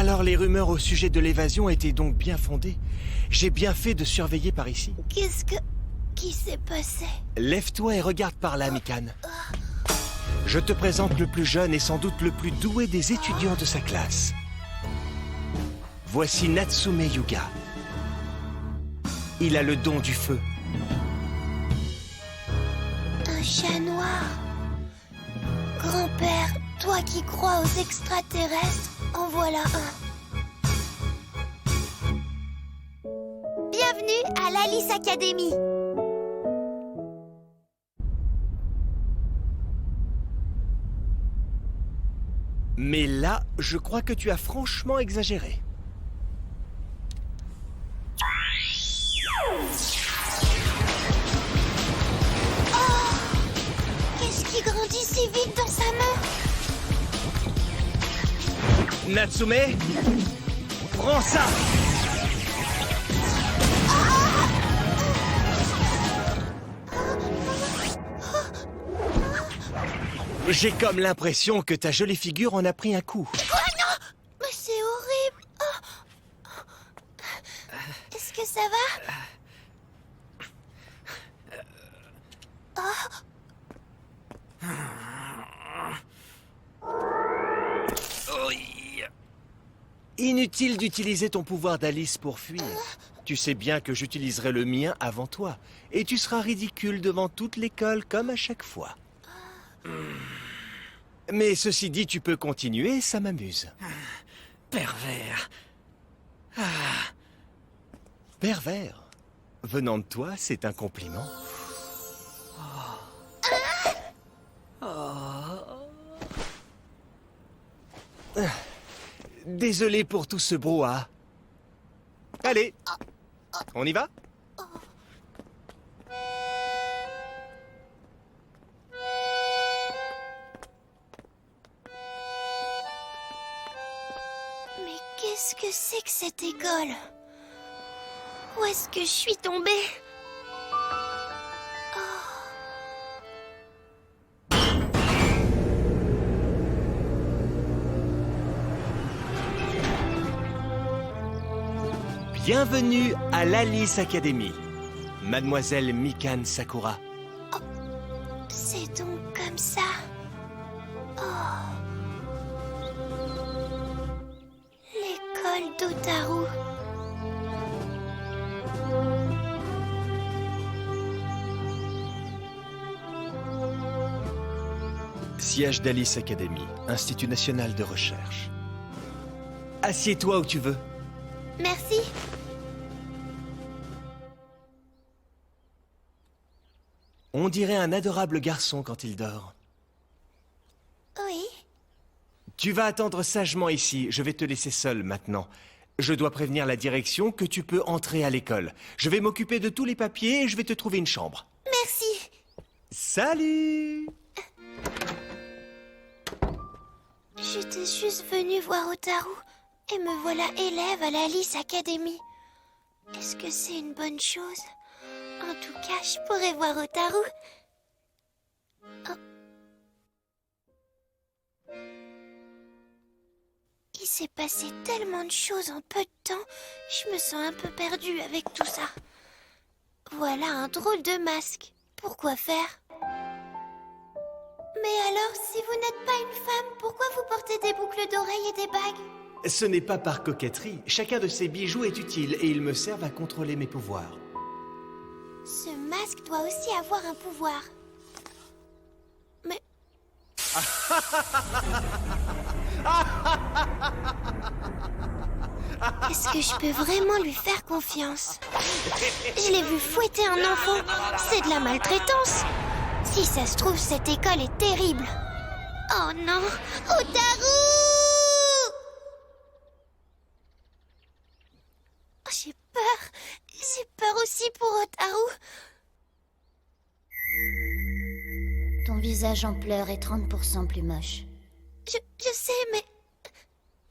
Alors les rumeurs au sujet de l'évasion étaient donc bien fondées. J'ai bien fait de surveiller par ici. Qui s'est passé? Lève-toi et regarde par là, Mikan. Je te présente le plus jeune et sans doute le plus doué des étudiants de sa classe. Voici Natsume Yuga. Il a le don du feu. Un chat noir. Grand-père, toi qui crois aux extraterrestres, en voilà un. Bienvenue à l'Alice Academy. Mais là, je crois que tu as franchement exagéré. Qu'est-ce qui grandit si vite dans sa main? Natsume, prends ça! J'ai comme l'impression que ta jolie figure en a pris un coup. Quoi, non? Mais c'est horrible. Est-ce que ça va? Inutile d'utiliser ton pouvoir d'Alice pour fuir. Tu sais bien que j'utiliserai le mien avant toi. Et tu seras ridicule devant toute l'école comme à chaque fois. Mais ceci dit, tu peux continuer, ça m'amuse. Pervers. Pervers. Venant de toi, c'est un compliment. Désolé pour tout ce brouhaha. Allez, on y va? Mais qu'est-ce que c'est que cette école? Où est-ce que je suis tombée? Bienvenue à l'Alice Academy, Mademoiselle Mikan Sakura. C'est donc comme ça. L'école d'Otaru. Siège d'Alice Academy, Institut national de recherche. Assieds-toi où tu veux. Merci. On dirait un adorable garçon quand il dort. Oui. Tu vas attendre sagement ici, je vais te laisser seul maintenant. Je dois prévenir la direction que tu peux entrer à l'école. Je vais m'occuper de tous les papiers et je vais te trouver une chambre. Merci. Salut! J'étais juste venue voir Otaru et me voilà élève à l'Alice Academy. Est-ce que c'est une bonne chose? En tout cas, je pourrais voir Otaru. Il s'est passé tellement de choses en peu de temps, je me sens un peu perdue avec tout ça. Voilà un drôle de masque. Pourquoi faire? Mais alors, si vous n'êtes pas une femme, pourquoi vous portez des boucles d'oreilles et des bagues? Ce n'est pas par coquetterie. Chacun de ces bijoux est utile et ils me servent à contrôler mes pouvoirs. Ce masque doit aussi avoir un pouvoir. Mais... Est-ce que je peux vraiment lui faire confiance? Je l'ai vu fouetter un enfant. C'est de la maltraitance. Si ça se trouve, cette école est terrible. Oh non, Otaru! Oh, j'ai peur. J'ai peur aussi pour Otaru. Ton visage en pleurs est 30% plus moche. Je sais, mais...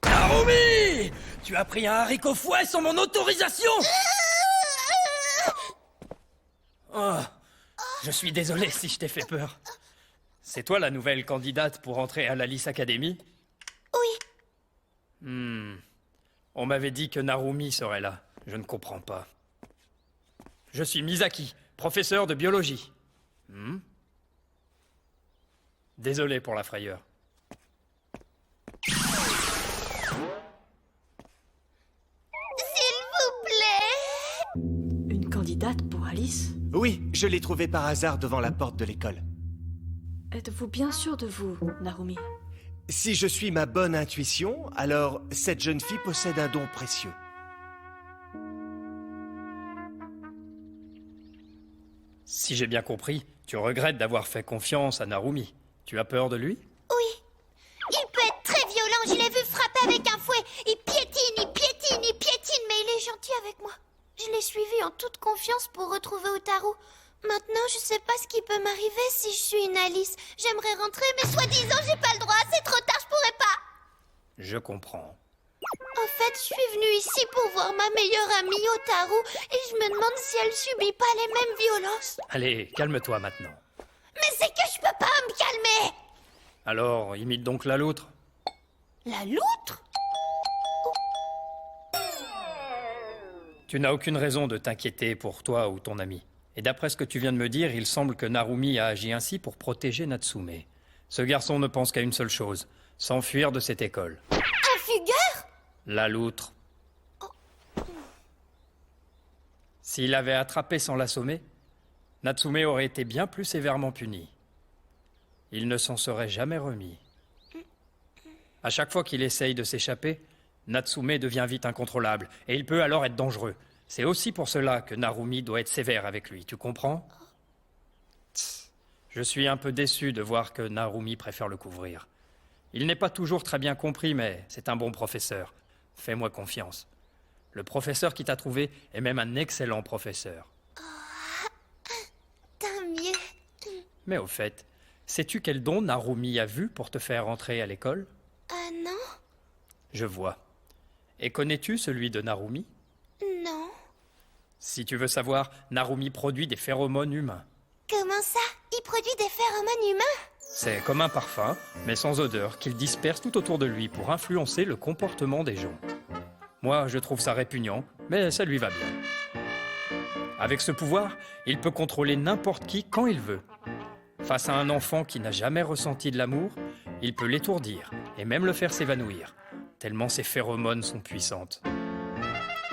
Narumi! Tu as pris un haricot fouet sans mon autorisation! Oh, je suis désolé si je t'ai fait peur. C'est toi la nouvelle candidate pour entrer à l'Alice Academy? Oui. On m'avait dit que Narumi serait là. Je ne comprends pas. Je suis Misaki, professeur de biologie. Désolé pour la frayeur. S'il vous plaît. Une candidate pour Alice? Oui, je l'ai trouvée par hasard devant la porte de l'école. Êtes-vous bien sûr de vous, Narumi? Si je suis ma bonne intuition, alors cette jeune fille possède un don précieux. Si j'ai bien compris, tu regrettes d'avoir fait confiance à Narumi. Tu as peur de lui? Oui. Il peut être très violent, je l'ai vu frapper avec un fouet. Il piétine, mais il est gentil avec moi. Je l'ai suivi en toute confiance pour retrouver Otaru. Maintenant, je sais pas ce qui peut m'arriver si je suis une Alice. J'aimerais rentrer, mais soi-disant, j'ai pas le droit. C'est trop tard, je pourrais pas. Je comprends. En fait, je suis venue ici pour voir ma meilleure amie Otaru et je me demande si elle subit pas les mêmes violences. Allez, calme-toi maintenant. Mais c'est que je peux pas me calmer. Alors, imite donc la loutre. La loutre? Tu n'as aucune raison de t'inquiéter pour toi ou ton ami. Et d'après ce que tu viens de me dire, il semble que Narumi a agi ainsi pour protéger Natsume. Ce garçon ne pense qu'à une seule chose, s'enfuir de cette école. Un fugueur? La loutre. S'il avait attrapé sans l'assommer, Natsume aurait été bien plus sévèrement puni. Il ne s'en serait jamais remis. À chaque fois qu'il essaye de s'échapper, Natsume devient vite incontrôlable, et il peut alors être dangereux. C'est aussi pour cela que Narumi doit être sévère avec lui, tu comprends? Je suis un peu déçu de voir que Narumi préfère le couvrir. Il n'est pas toujours très bien compris, mais c'est un bon professeur. Fais-moi confiance. Le professeur qui t'a trouvé est même un excellent professeur. Tant mieux. Mais au fait, sais-tu quel don Narumi a vu pour te faire entrer à l'école? Non? Je vois. Et connais-tu celui de Narumi? Non. Si tu veux savoir, Narumi produit des phéromones humains. Comment ça? Il produit des phéromones humains? C'est comme un parfum, mais sans odeur, qu'il disperse tout autour de lui pour influencer le comportement des gens. Moi, je trouve ça répugnant, mais ça lui va bien. Avec ce pouvoir, il peut contrôler n'importe qui quand il veut. Face à un enfant qui n'a jamais ressenti de l'amour, il peut l'étourdir et même le faire s'évanouir, tellement ses phéromones sont puissantes.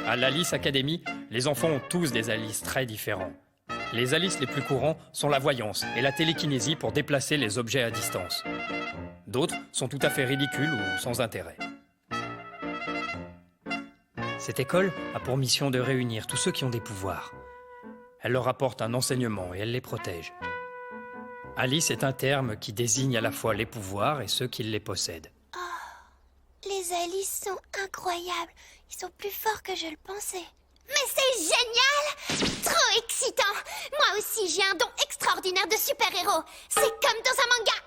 À l'Alice Academy, les enfants ont tous des Alice très différents. Les Alice les plus courants sont la voyance et la télékinésie pour déplacer les objets à distance. D'autres sont tout à fait ridicules ou sans intérêt. Cette école a pour mission de réunir tous ceux qui ont des pouvoirs. Elle leur apporte un enseignement et elle les protège. Alice est un terme qui désigne à la fois les pouvoirs et ceux qui les possèdent. Les Alice sont incroyables. Ils sont plus forts que je le pensais. Mais c'est génial! Trop excitant! Moi aussi, j'ai un don extraordinaire de super-héros. C'est comme dans un manga.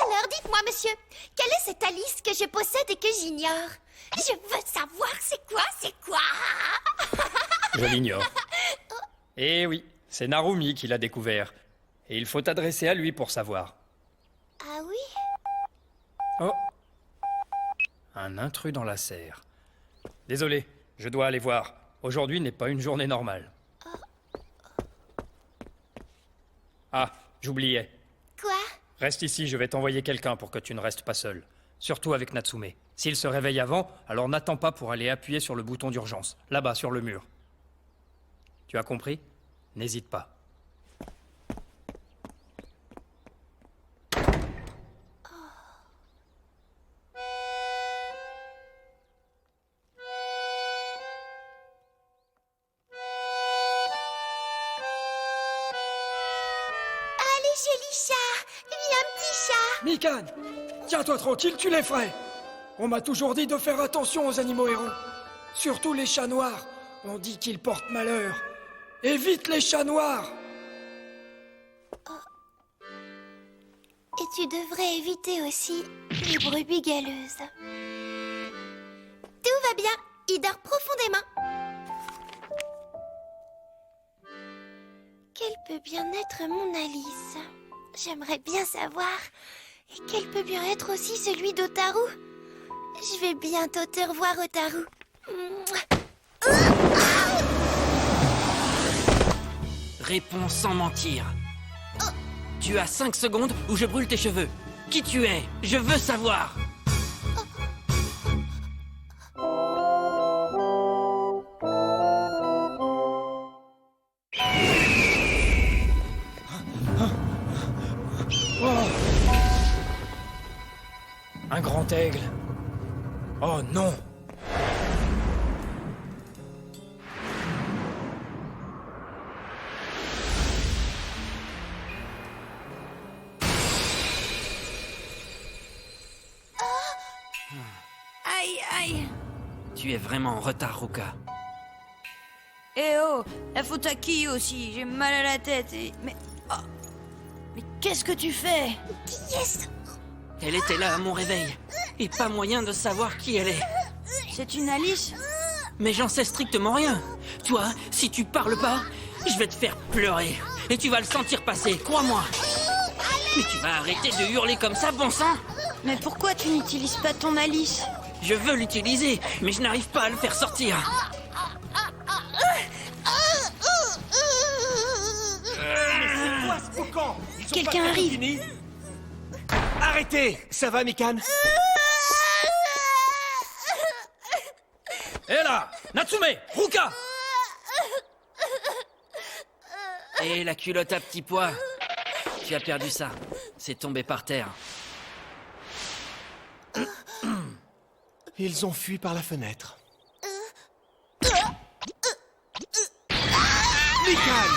Alors, dites-moi, monsieur, quelle est cette Alice que je possède et que j'ignore? Je veux savoir c'est quoi? Je l'ignore. Eh oui, c'est Narumi qui l'a découvert. Et il faut t'adresser à lui pour savoir. Ah oui? Oh! Un intrus dans la serre. Désolé, je dois aller voir. Aujourd'hui n'est pas une journée normale. Ah, j'oubliais. Quoi? Reste ici, je vais t'envoyer quelqu'un pour que tu ne restes pas seul. Surtout avec Natsume. S'il se réveille avant, alors n'attends pas pour aller appuyer sur le bouton d'urgence, là-bas sur le mur. Tu as compris? N'hésite pas. Allez, joli chat! Viens, petit chat! Mikan, tiens-toi tranquille, tu les ferais. On m'a toujours dit de faire attention aux animaux errants. Surtout les chats noirs. On dit qu'ils portent malheur. Évite les chats noirs! Et tu devrais éviter aussi les brebis galeuses. Tout va bien, il dort profondément. Quel peut bien être mon Alice? J'aimerais bien savoir. Et quel peut bien être aussi celui d'Otaru? Je vais bientôt te revoir, Otaru. Réponds sans mentir. Tu as 5 secondes ou je brûle tes cheveux. Qui tu es? Je veux savoir. Un grand aigle. Oh non! Aïe, aïe. Tu es vraiment en retard, Ruka. Eh oh, la faute à qui aussi? J'ai mal à la tête et... Mais... oh. Mais qu'est-ce que tu fais? Yes! Elle était là à mon réveil. Et pas moyen de savoir qui elle est. C'est une Alice? Mais j'en sais strictement rien. Toi, si tu parles pas, je vais te faire pleurer. Et tu vas le sentir passer, crois-moi. Mais tu vas arrêter de hurler comme ça, bon sang? Mais pourquoi tu n'utilises pas ton Alice? Je veux l'utiliser, mais je n'arrive pas à le faire sortir. Quelqu'un arrive. Arrêtez! Ça va, Mikan? Hé là! Natsume! Ruka! Et la culotte à petit pois. Tu as perdu ça. C'est tombé par terre. Ils ont fui par la fenêtre. Mikan!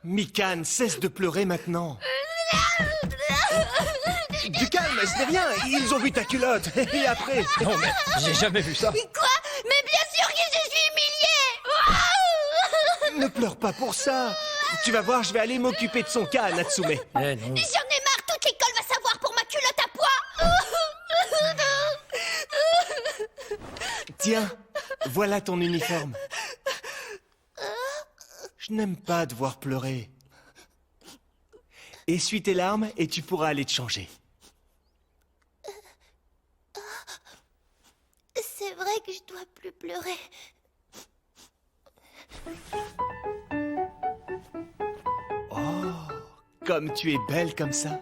Mikan, cesse de pleurer maintenant. Du calme, ce n'est rien. Ils ont vu ta culotte. Et après... Non mais, j'ai jamais vu ça. Quoi? Mais bien sûr que je suis humiliée! Ne pleure pas pour ça. Tu vas voir, je vais aller m'occuper de son cas, Natsume. Eh non. J'en ai marre, toute l'école va savoir pour ma culotte à pois! Tiens, voilà ton uniforme. Je n'aime pas devoir pleurer. Essuie tes larmes et tu pourras aller te changer. C'est vrai que je dois plus pleurer. Oh, comme tu es belle comme ça.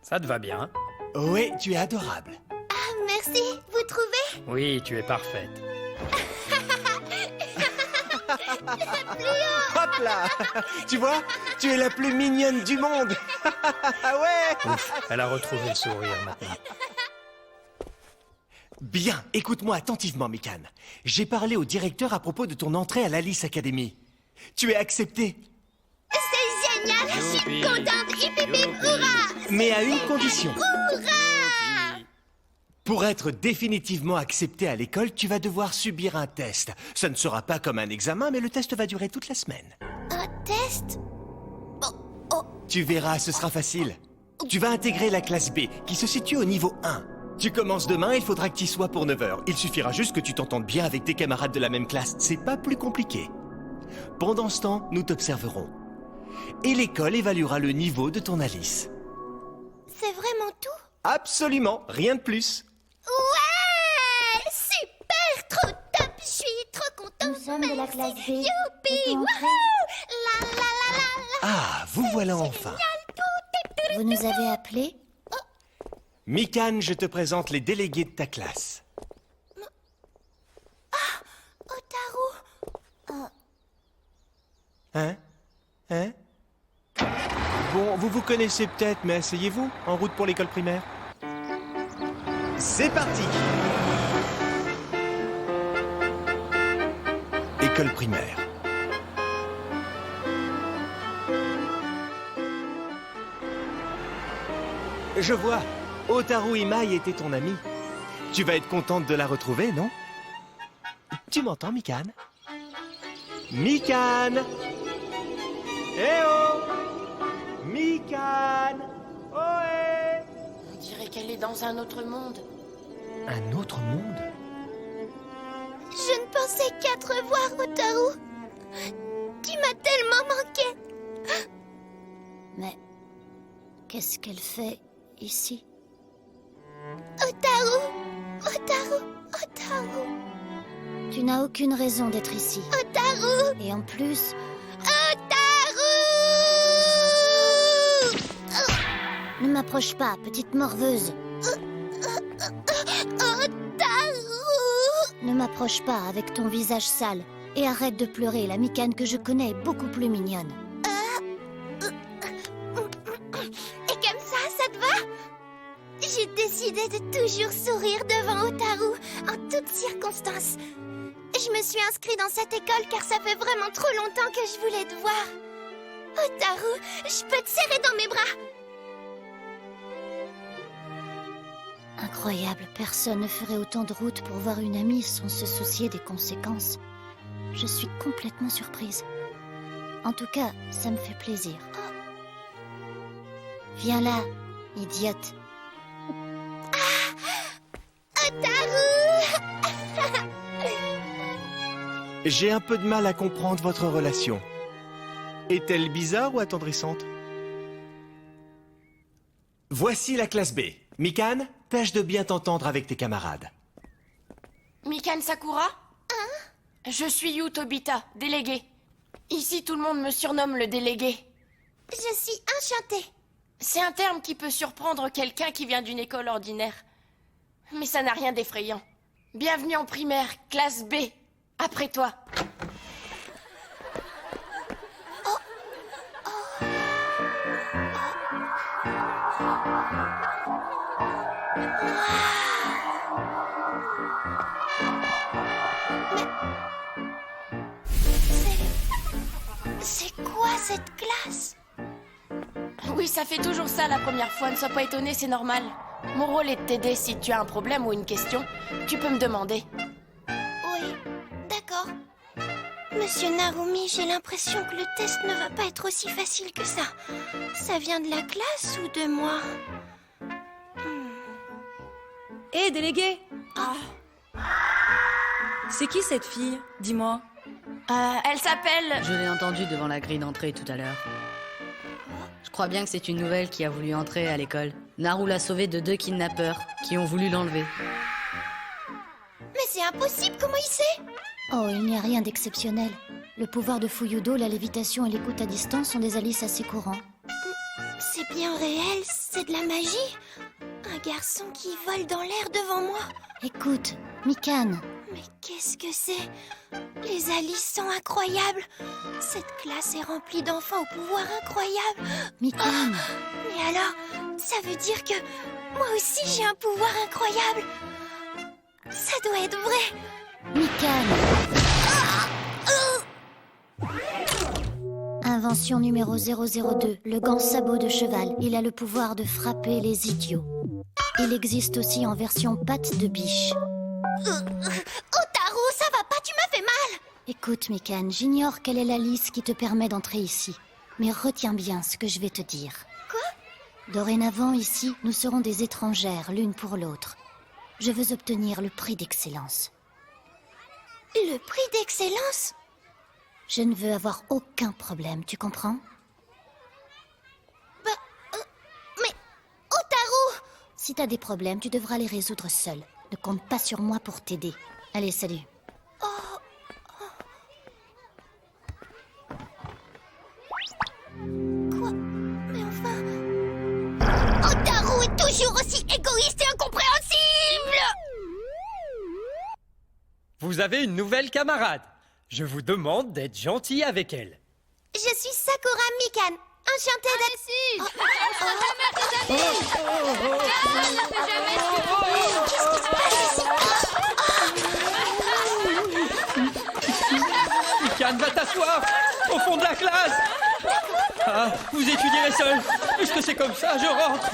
Ça te va bien? Oui, tu es adorable. Ah, merci, vous trouvez? Oui, tu es parfaite. Hop là! Tu vois, tu es la plus mignonne du monde. Ouais! Ouf, elle a retrouvé le sourire maintenant. Bien, écoute-moi attentivement, Mikan. J'ai parlé au directeur à propos de ton entrée à l'Alice Academy. Tu es accepté. C'est génial! Je suis contente! Hip hip hip, hurrah! Mais à une condition. Pour être définitivement accepté à l'école, tu vas devoir subir un test. Ça ne sera pas comme un examen, mais le test va durer toute la semaine. Un test? Tu verras, ce sera facile. Tu vas intégrer la classe B, qui se situe au niveau 1. Tu commences demain, il faudra que tu y sois pour 9 heures. Il suffira juste que tu t'entendes bien avec tes camarades de la même classe. C'est pas plus compliqué. Pendant ce temps, nous t'observerons. Et l'école évaluera le niveau de ton Alice. C'est vraiment tout? Absolument, rien de plus. Ouais! Super! Trop top! Je suis trop contente! Nous sommes de la classe B. Youpi! Peut-on Wouhou! entrer? La la la la la! Ah, vous voilà enfin. Vous nous avez appelés? Mikan, je te présente les délégués de ta classe. Otaru! Hein? Hein? Bon, vous vous connaissez peut-être, mais asseyez-vous, en route pour l'école primaire. C'est parti! École primaire. Je vois, Otaru Imai était ton amie. Tu vas être contente de la retrouver, non? Tu m'entends, Mikan? Mikan! Eh oh! Mikan! Ohé! On dirait qu'elle est dans un autre monde. Un autre monde? Je ne pense pensais qu'à te revoir, Otaru. Tu m'as tellement manqué. Mais qu'est-ce qu'elle fait ici? Otaru, Otaru, Otaru, Tu n'as aucune raison d'être ici. Otaru, Et en plus, Otaru. ne m'approche pas, petite morveuse. Otaru. Ne m'approche pas avec ton visage sale. Et arrête de pleurer, la Mikane que je connais est beaucoup plus mignonne. Et comme ça te va? J'ai décidé de toujours sourire devant Otaru, en toutes circonstances. Je me suis inscrite dans cette école car ça fait vraiment trop longtemps que je voulais te voir. Otaru, je peux te serrer dans mes bras. Incroyable, personne ne ferait autant de route pour voir une amie sans se soucier des conséquences. Je suis complètement surprise. En tout cas, ça me fait plaisir. Viens là, idiote. Otaru. J'ai un peu de mal à comprendre votre relation. Est-elle bizarre ou attendrissante? Voici la classe B. Mikane, tâche de bien t'entendre avec tes camarades. Mikane Sakura? Je suis Yu Tobita, déléguée. Ici, tout le monde me surnomme le délégué. Je suis enchantée. C'est un terme qui peut surprendre quelqu'un qui vient d'une école ordinaire. Mais ça n'a rien d'effrayant. Bienvenue en primaire, classe B. Après toi. C'est quoi cette classe? Oui, ça fait toujours ça la première fois. Ne sois pas étonné, c'est normal. Mon rôle est de t'aider si tu as un problème ou une question. Tu peux me demander. Oui, d'accord. Monsieur Narumi, j'ai l'impression que le test ne va pas être aussi facile que ça. Ça vient de la classe ou de moi? Hé, délégué! C'est qui cette fille? Dis-moi. Elle s'appelle... Je l'ai entendue devant la grille d'entrée tout à l'heure. Je crois bien que c'est une nouvelle qui a voulu entrer à l'école. Naru l'a sauvée de 2 kidnappeurs qui ont voulu l'enlever. Mais c'est impossible, comment il sait? Oh, il n'y a rien d'exceptionnel. Le pouvoir de Fuyudo, la lévitation et l'écoute à distance sont des alices assez courants. C'est bien réel, c'est de la magie. Un garçon qui vole dans l'air devant moi. Écoute, Mikane, Mais qu'est-ce que c'est? Les alices sont incroyables. Cette classe est remplie d'enfants au pouvoir incroyable. Mikane, Mais alors, ça veut dire que moi aussi j'ai un pouvoir incroyable. Ça doit être vrai. Mikane. Invention numéro 002, le gant sabot de cheval. Il a le pouvoir de frapper les idiots. Il existe aussi en version patte de biche. Otaru, ça va pas, tu m'as fait mal. Écoute, Mikane, j'ignore quelle est la liste qui te permet d'entrer ici. Mais retiens bien ce que je vais te dire. Quoi? Dorénavant, ici, nous serons des étrangères l'une pour l'autre. Je veux obtenir le prix d'excellence. Le prix d'excellence? Je ne veux avoir aucun problème, tu comprends? Mais Otaru! Si t'as des problèmes, tu devras les résoudre seul. Ne compte pas sur moi pour t'aider. Allez, salut. Quoi? Mais enfin... Otaru est toujours aussi égoïste et incompréhensible! Vous avez une nouvelle camarade. Je vous demande d'être gentil avec elle. Je suis Sakura Mikane. Enchantée d'être... Qu'est-ce qui se passe ici? Mikane, va t'asseoir au fond de la classe. Ah, vous étudierez seul. Puisque c'est comme ça, je rentre.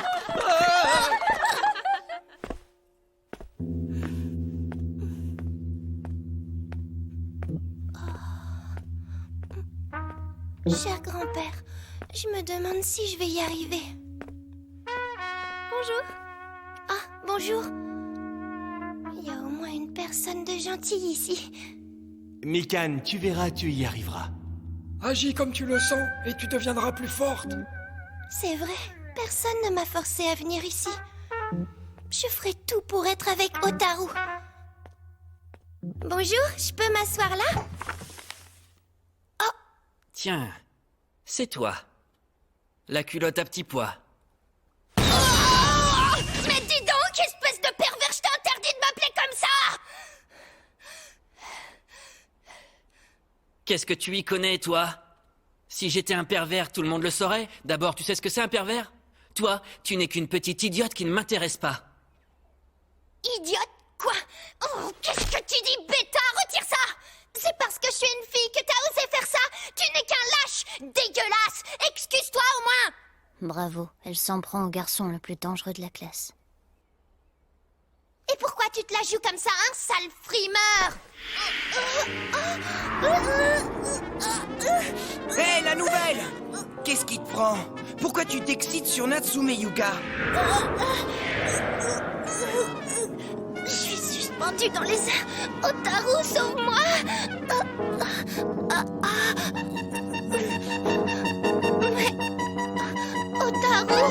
Ah. Cher grand-père, je me demande si je vais y arriver. Bonjour. Ah, bonjour. Il y a au moins une personne de gentille ici. Mikan, tu verras, tu y arriveras. Agis comme tu le sens et tu deviendras plus forte. C'est vrai, personne ne m'a forcé à venir ici. Je ferai tout pour être avec Hotaru. Bonjour, je peux m'asseoir là? Oh, Tiens, c'est toi. La culotte à petits pois. mais dis donc, espèce de pervers, je t'ai interdit de m'appeler comme ça! Qu'est-ce que tu y connais, toi? Si j'étais un pervers, tout le monde le saurait. D'abord, tu sais ce que c'est un pervers? Toi, tu n'es qu'une petite idiote qui ne m'intéresse pas. Idiote, quoi? Oh, qu'est-ce que tu dis, bêta? Retire ça! C'est parce que je suis une fille que t'as osé faire ça! Tu n'es qu'un lâche! Dégueulasse! Excuse-toi au moins! Bravo, elle s'en prend au garçon le plus dangereux de la classe. Et pourquoi tu te la joues comme ça, hein, sale frimeur? Hé, la nouvelle! Qu'est-ce qui te prend? Pourquoi tu t'excites sur Natsume Yuka? Je suis suspendue dans les airs. Hotaru, sauve-moi! Mais... Hotaru!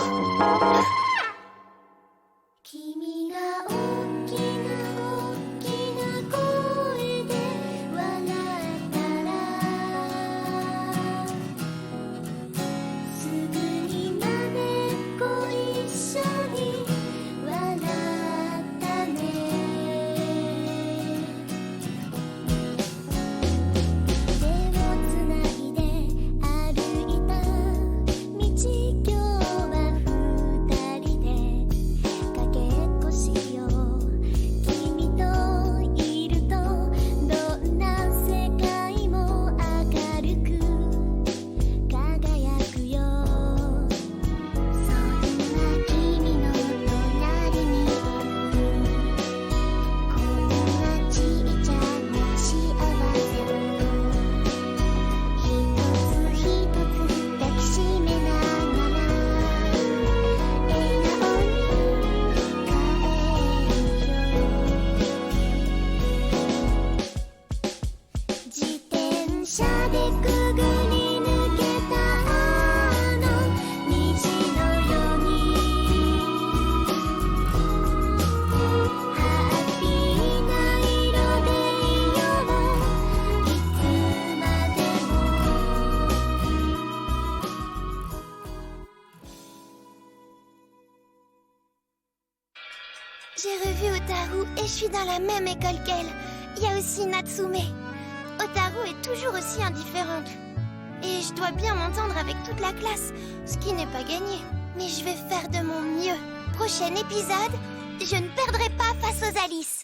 J'ai revu Hotaru et je suis dans la même école qu'elle. Il y a aussi Natsume. Hotaru est toujours aussi indifférente. Et je dois bien m'entendre avec toute la classe, ce qui n'est pas gagné. Mais je vais faire de mon mieux. Prochain épisode, je ne perdrai pas face aux Alice.